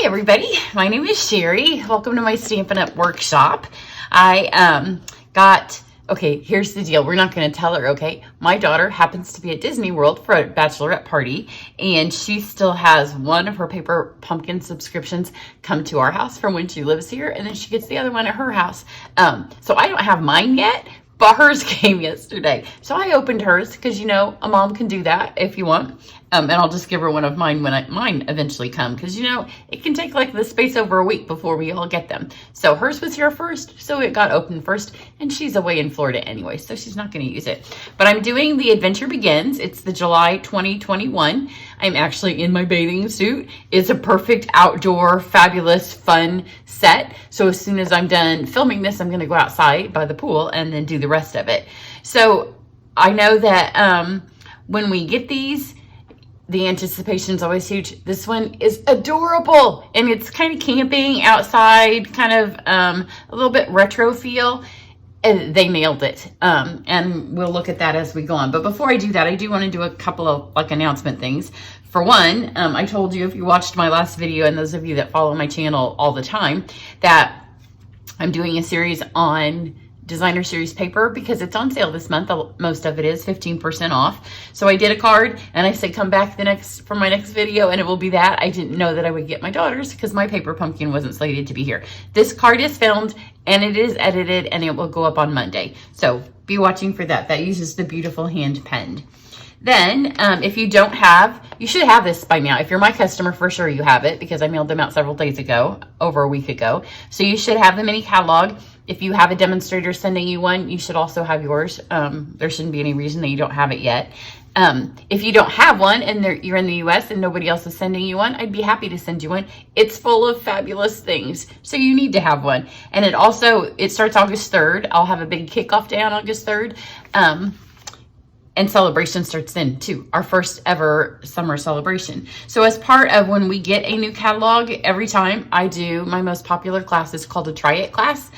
everybody, my name is Cheri. Welcome to my Stampin' Up! Workshop. I okay, here's the deal. We're not going to tell her, okay? My daughter happens to be at Disney World for a bachelorette party, and she still has one of her paper pumpkin subscriptions come to our house from when she lives here, and then she gets the other one at her house. So I don't have mine yet, but hers came yesterday. So I opened hers because, you know, a mom can do that if you want. And I'll just give her one of mine when mine eventually come, because, you know, it can take like the space over a week before we all get them. So hers was here first, so it got opened first, and she's away in Florida anyway, so she's not going to use it. But I'm doing The Adventure Begins. It's the July 2021. I'm actually in my bathing suit. It's a perfect outdoor, fabulous, fun set. So as soon as I'm done filming this, I'm going to go outside by the pool and then do the rest of it. So I know that when we get these, the anticipation is always huge. This one is adorable, and it's kind of camping outside, kind of a little bit retro feel. And they nailed it. And we'll look at that as we go on. But before I do that, I do want to do a couple of like announcement things. For one, I told you, if you watched my last video, and those of you that follow my channel all the time, that I'm doing a series on designer series paper because it's on sale this month. Most of it is 15% off. So I did a card and I said come back for my next video, and it will be that. I didn't know that I would get my daughter's because my paper pumpkin wasn't slated to be here. This card is filmed and it is edited, and it will go up on Monday. So be watching for that. That uses the beautiful hand penned. Then if you don't have, you should have this by now. If you're my customer, for sure you have it, because I mailed them out several days ago, over a week ago. So you should have the mini catalog. If you have a demonstrator sending you one, you should also have yours. There shouldn't be any reason that you don't have it yet. If you don't have one and you're in the US and nobody else is sending you one, I'd be happy to send you one. It's full of fabulous things, so you need to have one. And it starts August 3rd. I'll have a big kickoff day on August 3rd. And celebration starts then too, our first ever summer celebration. So as part of when we get a new catalog, every time I do my most popular class is called a Try It class.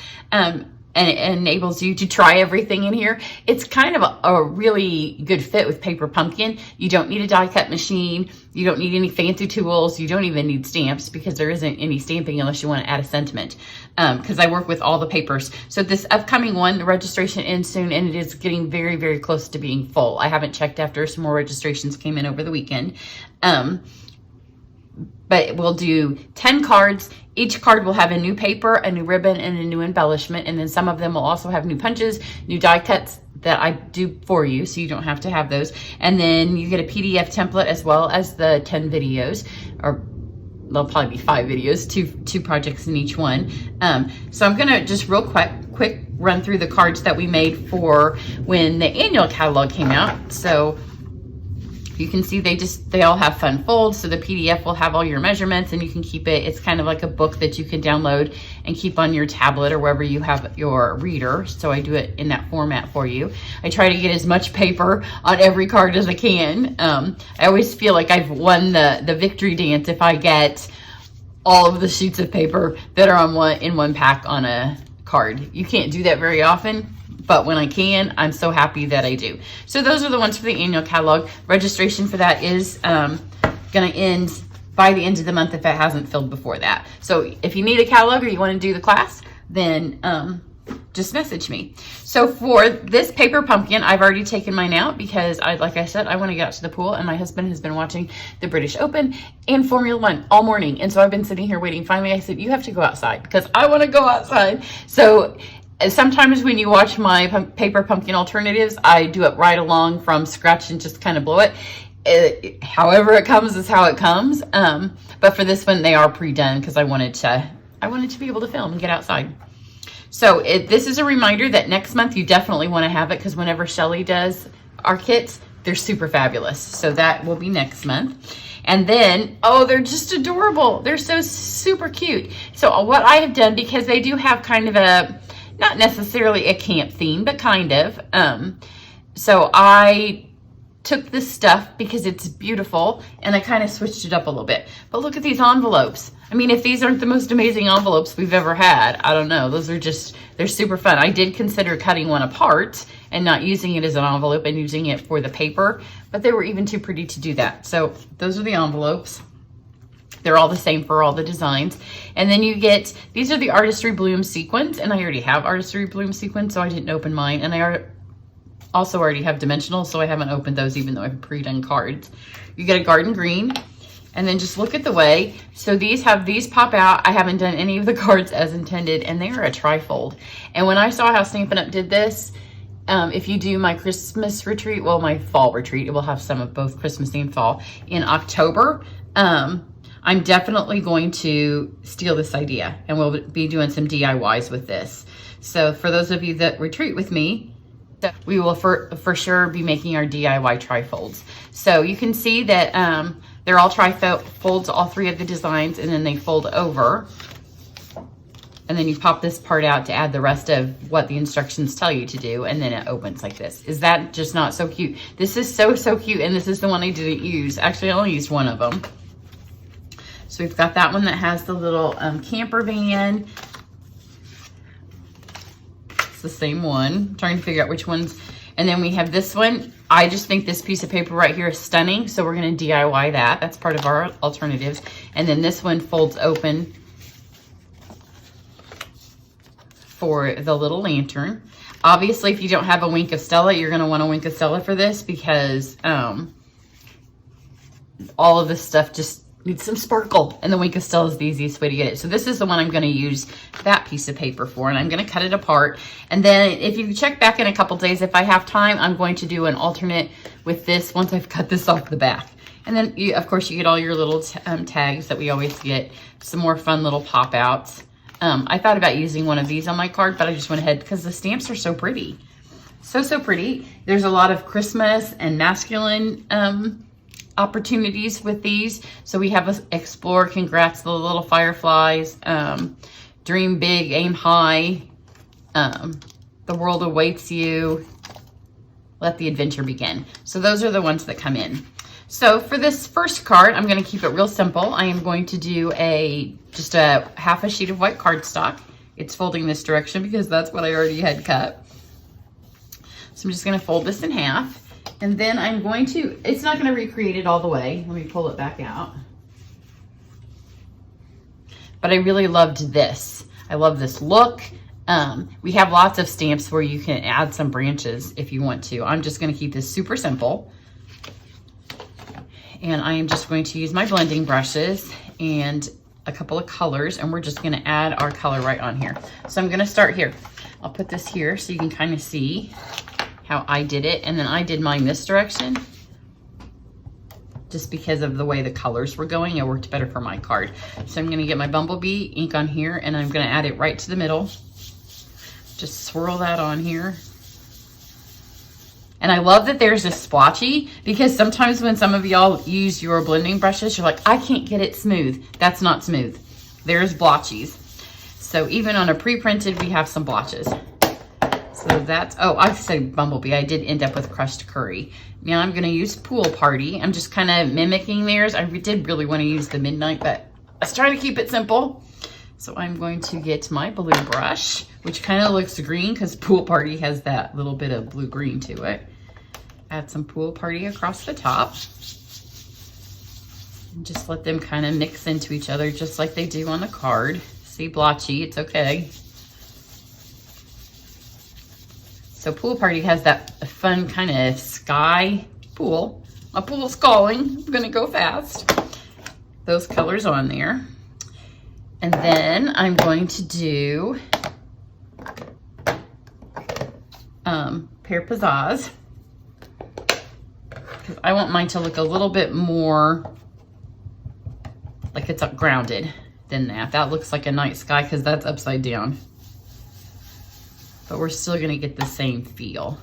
And it enables you to try everything in here. It's kind of a really good fit with paper pumpkin. You don't need a die cut machine. You don't need any fancy tools. You don't even need stamps, because there isn't any stamping unless you want to add a sentiment. Because I work with all the papers. So this upcoming one, the registration ends soon, and it is getting very, very close to being full. I haven't checked after some more registrations came in over the weekend. But we'll do 10 cards. Each card will have a new paper, a new ribbon, and a new embellishment. And then some of them will also have new punches, new die cuts that I do for you, so you don't have to have those. And then you get a PDF template as well as the 10 videos, or there'll probably be 5 videos, two projects in each one. So I'm gonna just real quick run through the cards that we made for when the annual catalog came out. So you can see they all have fun folds. So the PDF will have all your measurements, and you can keep it. It's kind of like a book that you can download and keep on your tablet or wherever you have your reader. So I do it in that format for you. I try to get as much paper on every card as I can. I always feel like I've won the victory dance if I get all of the sheets of paper that are in one pack on a card. You can't do that very often, but when I can, I'm so happy that I do. So those are the ones for the annual catalog. Registration for that is gonna end by the end of the month if it hasn't filled before that. So if you need a catalog or you wanna do the class, then just message me. So for this paper pumpkin, I've already taken mine out because like I said, I wanna get out to the pool, and my husband has been watching the British Open and Formula One all morning. And so I've been sitting here waiting. Finally, I said, you have to go outside because I wanna go outside. So sometimes when you watch my paper pumpkin alternatives, I do it right along from scratch and just kind of blow it. However it comes is how it comes. But for this one, they are pre-done because I wanted to be able to film and get outside. So this is a reminder that next month you definitely want to have it, because whenever Shelly does our kits, they're super fabulous. So that will be next month. And then, oh, they're just adorable. They're so super cute. So what I have done, because they do have kind of not necessarily a camp theme, but kind of. So I took this stuff because it's beautiful, and I kind of switched it up a little bit. But look at these envelopes. I mean, if these aren't the most amazing envelopes we've ever had, I don't know. They're super fun. I did consider cutting one apart and not using it as an envelope and using it for the paper, but they were even too pretty to do that. So those are the envelopes. They're all the same for all the designs. And then you get, these are the Artistry Blooms sequins, and I already have Artistry Blooms sequins, so I didn't open mine. And I also already have dimensional, so I haven't opened those even though I've pre-done cards. You get a garden green, and then just look at the way. So these pop out. I haven't done any of the cards as intended, and they are a trifold. And when I saw how Stampin' Up! Did this, if you do my Christmas retreat, well, my fall retreat, it will have some of both Christmas and fall in October. I'm definitely going to steal this idea, and we'll be doing some DIYs with this. So for those of you that retreat with me, we will for sure be making our DIY trifolds. So you can see that they're all trifolds, all three of the designs, and then they fold over. And then you pop this part out to add the rest of what the instructions tell you to do, and then it opens like this. Is that just not so cute? This is so cute, and this is the one I didn't use. Actually, I only used one of them. So we've got that one that has the little camper van. It's the same one. I'm trying to figure out which ones. And then we have this one. I just think this piece of paper right here is stunning, so we're going to DIY that. That's part of our alternatives. And then this one folds open for the little lantern. Obviously, if you don't have a Wink of Stella, you're going to want a Wink of Stella for this, because all of this stuff just needs some sparkle, and the Wink of Stella is the easiest way to get it. So this is the one I'm going to use that piece of paper for, and I'm going to cut it apart. And then if you check back in a couple days, if I have time, I'm going to do an alternate with this once I've cut this off the back. And then, of course, you get all your little tags that we always get, some more fun little pop-outs. I thought about using one of these on my card, but I just went ahead because the stamps are so pretty. So pretty. There's a lot of Christmas and masculine opportunities with these. So we have Explore, Congrats the Little Fireflies, Dream Big, Aim High, The World Awaits You, Let the Adventure Begin. So those are the ones that come in. So for this first card, I'm going to keep it real simple. I am going to do just a half a sheet of white cardstock. It's folding this direction because that's what I already had cut. So I'm just going to fold this in half. And then I'm going to, it's not going to recreate it all the way. Let me pull it back out. But I really loved this. I love this look. We have lots of stamps where you can add some branches if you want to. I'm just going to keep this super simple. And I am just going to use my blending brushes and a couple of colors, and we're just going to add our color right on here. So I'm going to start here. I'll put this here so you can kind of see how I did it. And then I did mine this direction. Just because of the way the colors were going, it worked better for my card. So I'm going to get my Bumblebee ink on here, and I'm going to add it right to the middle. Just swirl that on here. And I love that there's a splotchy, because sometimes when some of y'all use your blending brushes, you're like, I can't get it smooth. That's not smooth. There's blotchies. So even on a pre-printed, we have some blotches. So that's, oh, I said Bumblebee. I did end up with Crushed Curry. Now I'm going to use Pool Party. I'm just kind of mimicking theirs. I did really want to use the Midnight, but I was trying to keep it simple. So I'm going to get my blue brush, which kind of looks green because Pool Party has that little bit of blue-green to it. Add some Pool Party across the top. And just let them kind of mix into each other just like they do on the card. See, blotchy, it's okay. So Pool Party has that fun kind of sky pool. My pool's calling. I'm going to go fast. Those colors on there. And then I'm going to do Pear Pizzazz, because I want mine to look a little bit more like it's grounded than that. That looks like a night sky because that's upside down. But we're still going to get the same feel.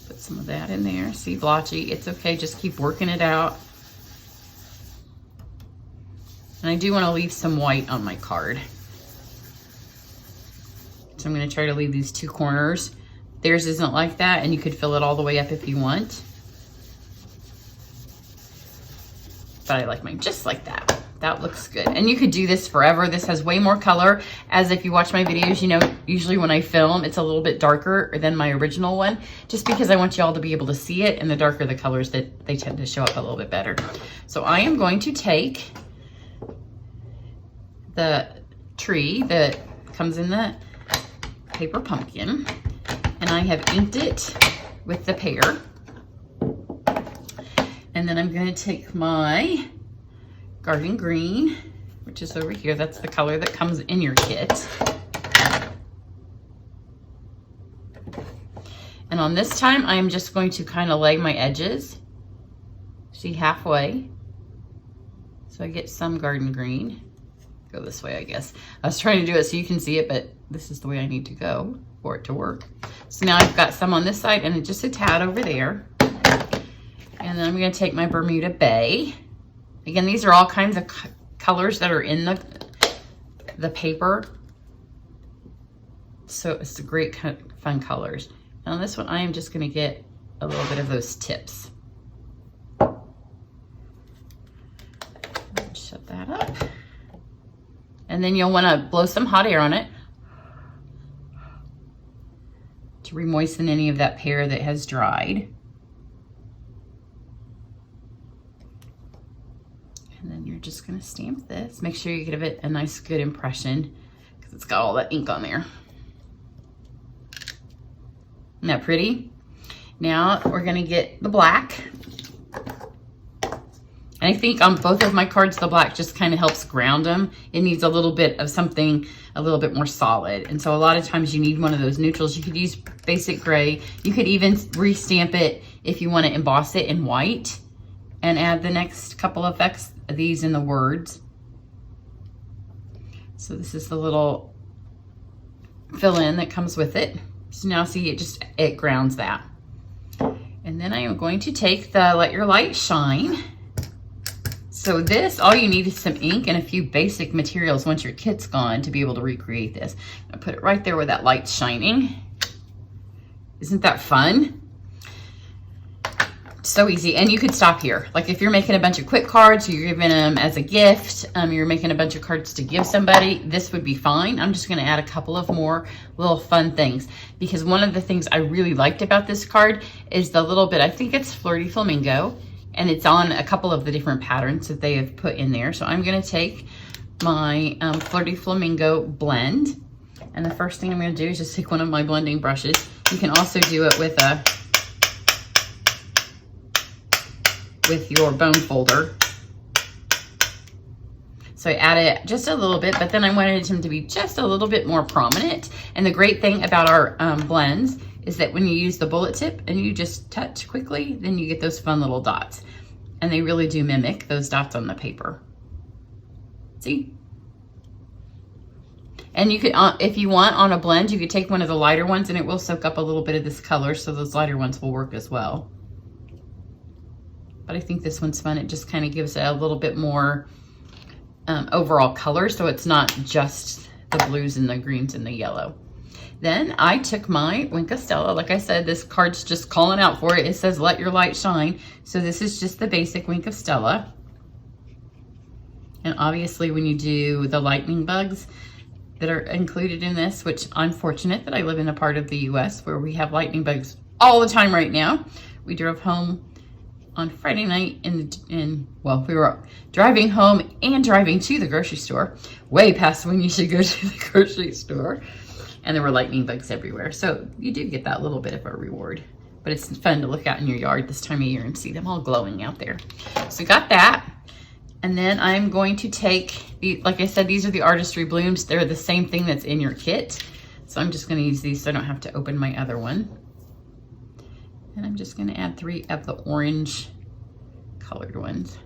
Put some of that in there. See, blotchy. It's okay. Just keep working it out. And I do want to leave some white on my card. So I'm going to try to leave these two corners. Theirs isn't like that, and you could fill it all the way up if you want. But I like mine just like that. That looks good. And you could do this forever. This has way more color. As if you watch my videos, you know, usually when I film, it's a little bit darker than my original one, just because I want you all to be able to see it, and the darker the colors, that they tend to show up a little bit better. So I am going to take the tree that comes in the paper pumpkin, and I have inked it with the pear. And then I'm going to take my garden green, which is over here. That's the color that comes in your kit. And on this time, I'm just going to kind of lay my edges, see, halfway. So I get some garden green. Go this way, I guess. I was trying to do it so you can see it, but this is the way I need to go for it to work. So now I've got some on this side and just a tad over there. And then I'm going to take my Bermuda Bay. Again, these are all kinds of colors that are in the paper. So it's a great fun colors. And on this one, I am just going to get a little bit of those tips. Shut that up. And then you'll want to blow some hot air on it to remoisten any of that pear that has dried. And then you're just going to stamp this. Make sure you give it a nice, good impression because it's got all that ink on there. Isn't that pretty? Now we're going to get the black. And I think on both of my cards, the black just kind of helps ground them. It needs a little bit of something a little bit more solid. And so a lot of times you need one of those neutrals. You could use basic gray. You could even restamp it if you want to emboss it in white and add the next couple of effects, these in the words. So this is the little fill in that comes with it. So now see, it grounds that. And then I am going to take the Let Your Light Shine. So this, all you need is some ink and a few basic materials once your kit's gone to be able to recreate this. I put it right there where that light's shining. Isn't that fun? So easy. And you could stop here. Like if you're making a bunch of quick cards, or you're giving them as a gift, you're making a bunch of cards to give somebody, this would be fine. I'm just going to add a couple of more little fun things, because one of the things I really liked about this card is the little bit, I think it's Flirty Flamingo, and it's on a couple of the different patterns that they have put in there. So I'm going to take my Flirty Flamingo blend, and the first thing I'm going to do is just take one of my blending brushes. You can also do it with your bone folder. So I added just a little bit, but then I wanted them to be just a little bit more prominent. And the great thing about our blends is that when you use the bullet tip and you just touch quickly, then you get those fun little dots. And they really do mimic those dots on the paper. See? And you could, if you want on a blend, you could take one of the lighter ones and it will soak up a little bit of this color, so those lighter ones will work as well. But I think this one's fun. It just kind of gives it a little bit more overall color, so it's not just the blues and the greens and the yellow. Then I took my Wink of Stella. Like I said, this card's just calling out for it. It says, Let Your Light Shine. So this is just the basic Wink of Stella. And obviously when you do the lightning bugs that are included in this, which I'm fortunate that I live in a part of the US where we have lightning bugs all the time right now. We drove home on Friday night well, we were driving home and driving to the grocery store, way past when you should go to the grocery store. And there were lightning bugs everywhere. So you do get that little bit of a reward, but it's fun to look out in your yard this time of year and see them all glowing out there. So got that. And then I'm going to take, like I said, these are the Artistry Blooms. They're the same thing that's in your kit. So I'm just going to use these so I don't have to open my other one. And I'm just going to add 3 of the orange colored ones.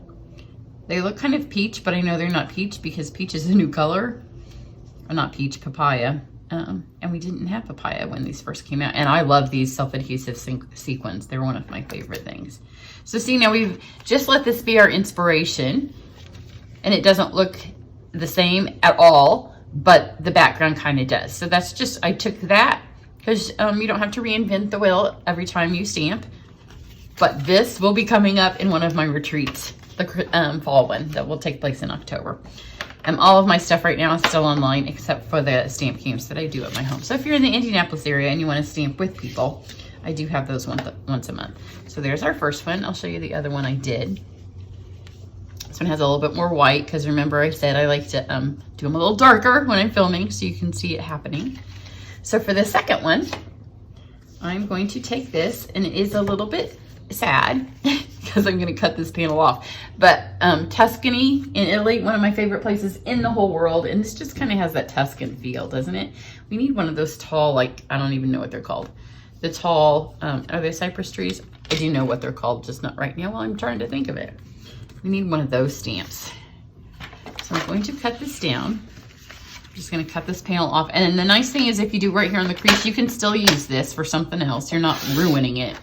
They look kind of peach, but I know they're not peach because peach is a new color. Or not peach, papaya. And we didn't have papaya when these first came out. And I love these self-adhesive sequins. They're one of my favorite things. So see, now we've just let this be our inspiration. And it doesn't look the same at all, but the background kind of does. So that's just, I took that because you don't have to reinvent the wheel every time you stamp. But this will be coming up in one of my retreats, the fall one that will take place in October. All of my stuff right now is still online except for the stamp camps that I do at my home. So if you're in the Indianapolis area and you want to stamp with people, I do have those once a month. So there's our first one. I'll show you the other one I did. This one has a little bit more white because remember I said I like to do them a little darker when I'm filming so you can see it happening. So for the second one, I'm going to take this, and it is a little bit sad because I'm going to cut this panel off. But Tuscany in Italy, one of my favorite places in the whole world, and this just kind of has that Tuscan feel, doesn't it? We need one of those tall, like, I don't even know what they're called. The tall, are they cypress trees? I do know what they're called, just not right now while I'm trying to think of it. We need one of those stamps. So I'm going to cut this down. I'm just going to cut this panel off. And then the nice thing is if you do right here on the crease, you can still use this for something else. You're not ruining it.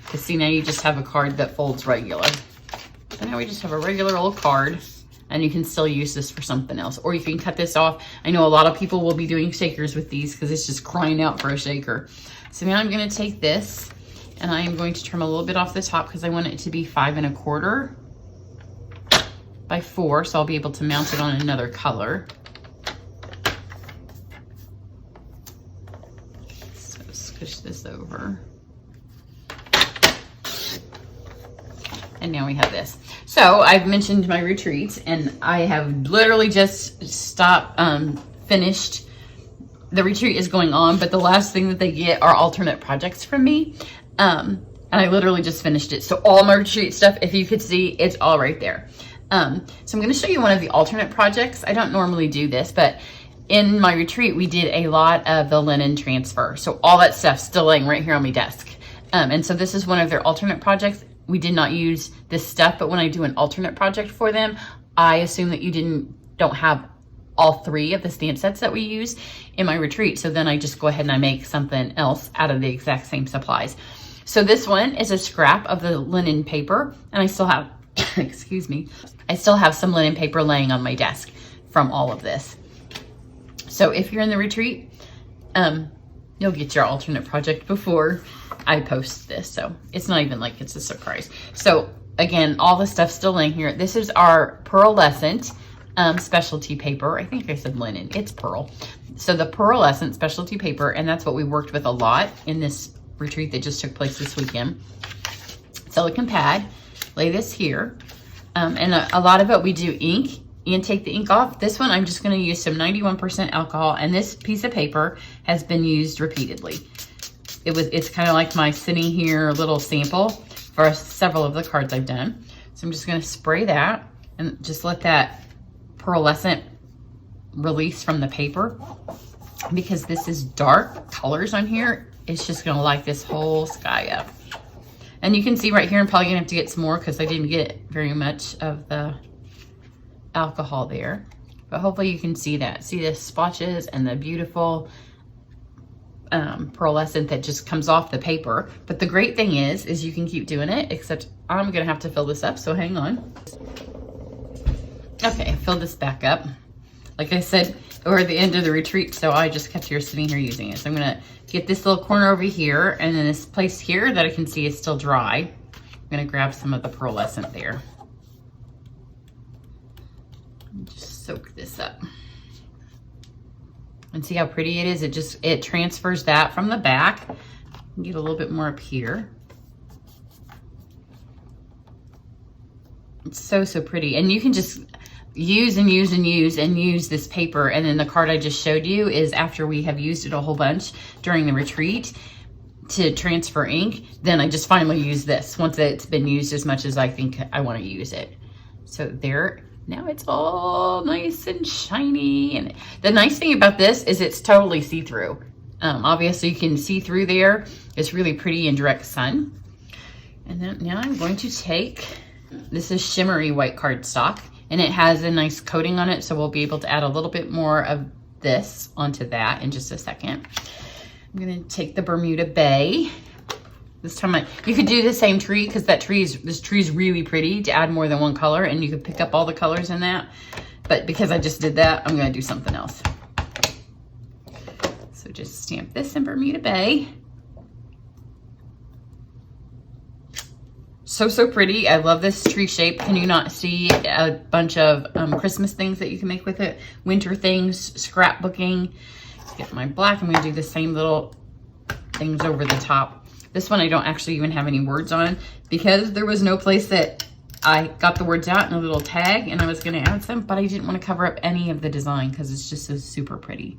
Because see, now you just have a card that folds regular. So now we just have a regular old card, and you can still use this for something else. Or you can cut this off. I know a lot of people will be doing shakers with these because it's just crying out for a shaker. So now I'm going to take this, and I am going to trim a little bit off the top because I want it to be 5 1/4 by 4, so I'll be able to mount it on another color. So squish this over. And now we have this. So I've mentioned my retreats, and I have literally just finished. The retreat is going on, but the last thing that they get are alternate projects from me. And I literally just finished it. So all my retreat stuff, if you could see, it's all right there. So I'm going to show you one of the alternate projects. I don't normally do this, but in my retreat, we did a lot of the linen transfer. So all that stuff's still laying right here on my desk. And so this is one of their alternate projects. We did not use this stuff, but when I do an alternate project for them, I assume that you don't have all 3 of the stamp sets that we use in my retreat. So then I just go ahead and I make something else out of the exact same supplies. So this one is a scrap of the linen paper, and I still have, excuse me, I still have some linen paper laying on my desk from all of this. So if you're in the retreat, you'll get your alternate project before I post this. So it's not even like it's a surprise. So again, all the stuff's still in here. This is our pearlescent specialty paper. I think I said linen, it's pearl. So the pearlescent specialty paper, and that's what we worked with a lot in this retreat that just took place this weekend. Silicone pad, lay this here. And a lot of it we do ink and take the ink off. This one I'm just going to use some 91% alcohol, and this piece of paper has been used repeatedly. It's kind of like my sitting here little sample for several of the cards I've done. So I'm just going to spray that and just let that pearlescent release from the paper, because this is dark colors on here. It's just going to light this whole sky up. And you can see right here, I'm probably going to have to get some more because I didn't get very much of the alcohol there. But hopefully you can see that. See the splotches and the beautiful pearlescent that just comes off the paper. But the great thing is you can keep doing it, except I'm going to have to fill this up, so hang on. Okay, I filled this back up. Like I said, we're at the end of the retreat, so I just kept here sitting here using it. So I'm going to get this little corner over here, and then this place here that I can see is still dry. I'm going to grab some of the pearlescent there. And just soak this up. And see how pretty it is? It transfers that from the back. Get a little bit more up here. It's so pretty. And you can just use and use and use and use this paper. And then the card I just showed you is after we have used it a whole bunch during the retreat to transfer ink. Then I just finally use this once it's been used as much as I think I want to use it. So there. Now it's all nice and shiny. And the nice thing about this is it's totally see-through. Obviously you can see through there. It's really pretty in direct sun. And then now I'm going to take, this is shimmery white cardstock, and it has a nice coating on it. So we'll be able to add a little bit more of this onto that in just a second. I'm going to take the Bermuda Bay. This time you could do the same tree, because this tree is really pretty to add more than one color, and you could pick up all the colors in that. But because I just did that, I'm going to do something else. So just stamp this in Bermuda Bay. So pretty. I love this tree shape. Can you not see a bunch of Christmas things that you can make with it? Winter things, scrapbooking. Get my black. I'm going to do the same little things over the top. This one I don't actually even have any words on, because there was no place that I got the words out in a little tag and I was gonna add some, but I didn't want to cover up any of the design because it's just so super pretty.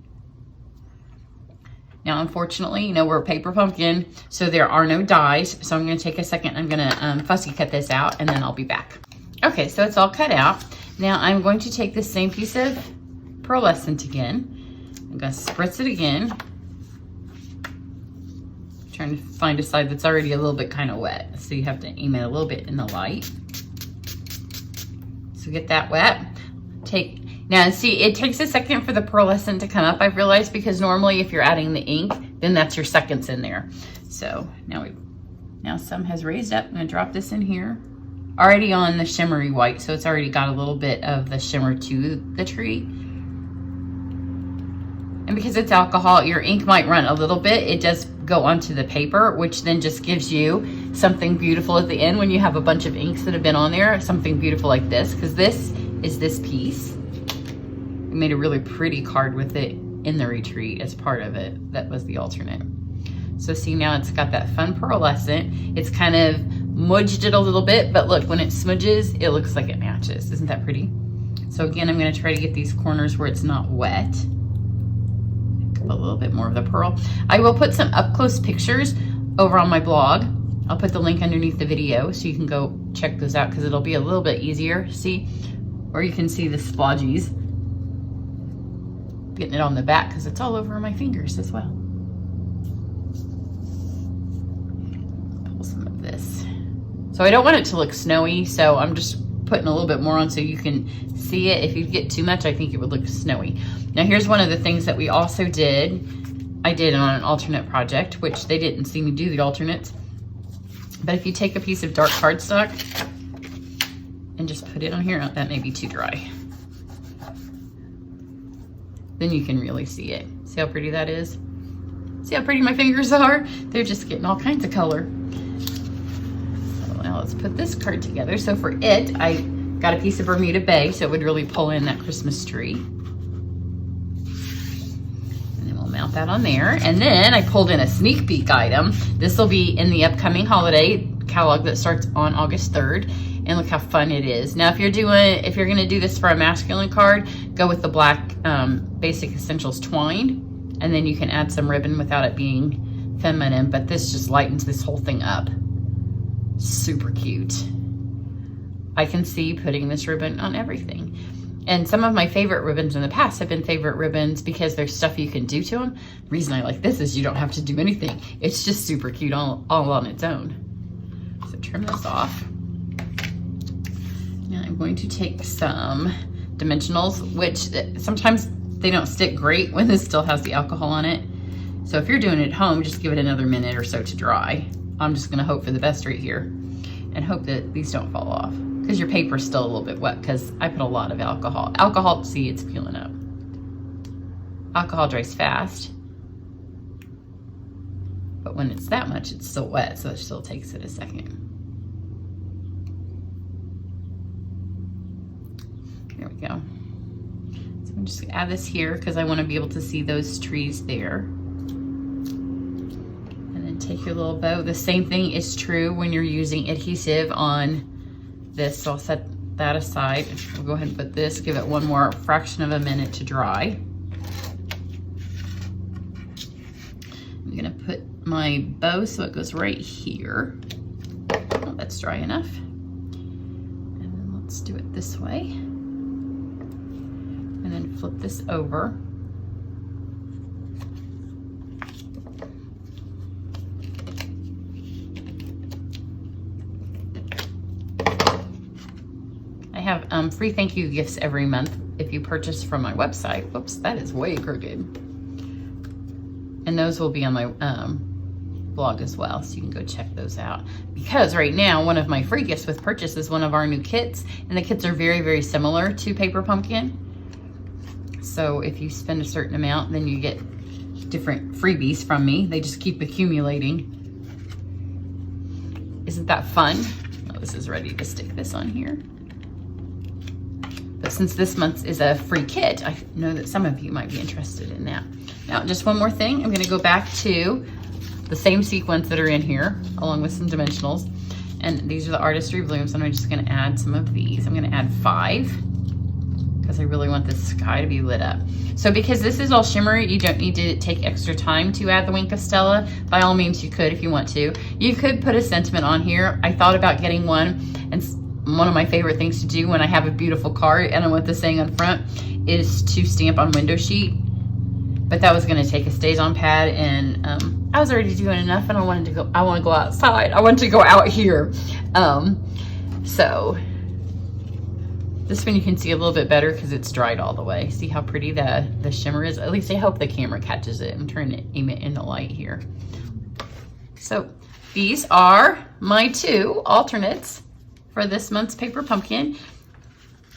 Now, unfortunately, you know, we're a paper pumpkin, so there are no dies. So I'm gonna take a second, I'm gonna fussy cut this out and then I'll be back. Okay, so it's all cut out. Now I'm going to take this same piece of pearlescent again. I'm gonna spritz it again. Trying to find a side that's already a little bit kind of wet. So you have to aim it a little bit in the light. So get that wet. Now see, it takes a second for the pearlescent to come up, I've realized, because normally if you're adding the ink, then that's your seconds in there. So now some has raised up. I'm gonna drop this in here. Already on the shimmery white, so it's already got a little bit of the shimmer to the tree. And because it's alcohol, your ink might run a little bit. It does go onto the paper, which then just gives you something beautiful at the end when you have a bunch of inks that have been on there, something beautiful like this, because this is this piece. We made a really pretty card with it in the retreat as part of it. That was the alternate. So see, now it's got that fun pearlescent. It's kind of smudged it a little bit, but look, when it smudges, it looks like it matches. Isn't that pretty? So again, I'm gonna try to get these corners where it's not wet. A little bit more of the pearl. I will put some up close pictures over on my blog. I'll put the link underneath the video so you can go check those out because it'll be a little bit easier to see, or you can see the splodgies. Getting it on the back because it's all over my fingers as well. Pull some of this. So I don't want it to look snowy, so I'm just putting a little bit more on so you can see it. If you get too much, I think it would look snowy. Now here's one of the things that we also did. I did on an alternate project, which they didn't see me do the alternates. But if you take a piece of dark cardstock and just put it on here, that may be too dry. Then you can really see it. See how pretty that is? See how pretty my fingers are? They're just getting all kinds of color. So now let's put this card together. So for it, I got a piece of Bermuda Bay, so it would really pull in that Christmas tree. And then we'll mount that on there. And then I pulled in a sneak peek item. This will be in the upcoming holiday catalog that starts on August 3rd. And look how fun it is. Now, if you're gonna do this for a masculine card, go with the black Basic Essentials twine, and then you can add some ribbon without it being feminine, but this just lightens this whole thing up. Super cute. I can see putting this ribbon on everything. And some of my favorite ribbons in the past have been favorite ribbons because there's stuff you can do to them. The reason I like this is you don't have to do anything. It's just super cute all on its own. So trim this off. Now I'm going to take some dimensionals, which sometimes they don't stick great when this still has the alcohol on it. So if you're doing it at home, just give it another minute or so to dry. I'm just gonna hope for the best right here and hope that these don't fall off because your paper's still a little bit wet because I put a lot of alcohol. Alcohol, see, it's peeling up. Alcohol dries fast, but when it's that much, it's still wet, so it still takes it a second. There we go. So I'm just gonna add this here because I want to be able to see those trees there. And then take your little bow. The same thing is true when you're using adhesive on this. So I'll set that aside. We'll go ahead and put this, give it one more fraction of a minute to dry. I'm gonna put my bow so it goes right here. Oh, that's dry enough. And then let's do it this way. And then flip this over. I have free thank you gifts every month if you purchase from my website. Whoops, that is way crooked. And those will be on my blog as well, so you can go check those out. Because right now, one of my free gifts with purchase is one of our new kits, and the kits are very, very similar to Paper Pumpkin. So if you spend a certain amount, then you get different freebies from me. They just keep accumulating. Isn't that fun? Oh, this is ready to stick this on here. But since this month is a free kit, I know that some of you might be interested in that. Now, just one more thing. I'm gonna go back to the same sequins that are in here, along with some dimensionals. And these are the Artistry Blooms, and I'm just gonna add some of these. I'm gonna add 5 because I really want this sky to be lit up. So because this is all shimmery, you don't need to take extra time to add the Wink of Stella. By all means, you could if you want to. You could put a sentiment on here. I thought about getting one, and one of my favorite things to do when I have a beautiful card and I want this saying on front is to stamp on window sheet. But that was going to take a stays on pad, and I was already doing enough, and I want to go outside. I wanted to go out here. So this one you can see a little bit better because it's dried all the way. See how pretty the shimmer is? At least I hope the camera catches it. I'm trying to aim it in the light here. So these are my 2 alternates for this month's paper pumpkin.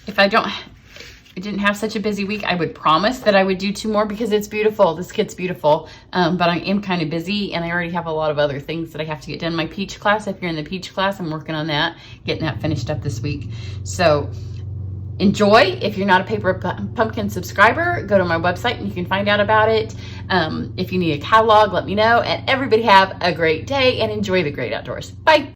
If I didn't have such a busy week, I would promise that I would do 2 more because it's beautiful. This kit's beautiful. But I am kind of busy, and I already have a lot of other things that I have to get done. My peach class, if you're in the peach class, I'm working on that, getting that finished up this week. So enjoy. If you're not a paper pumpkin subscriber, go to my website and you can find out about it. If you need a catalog, let me know. And everybody have a great day and enjoy the great outdoors. Bye.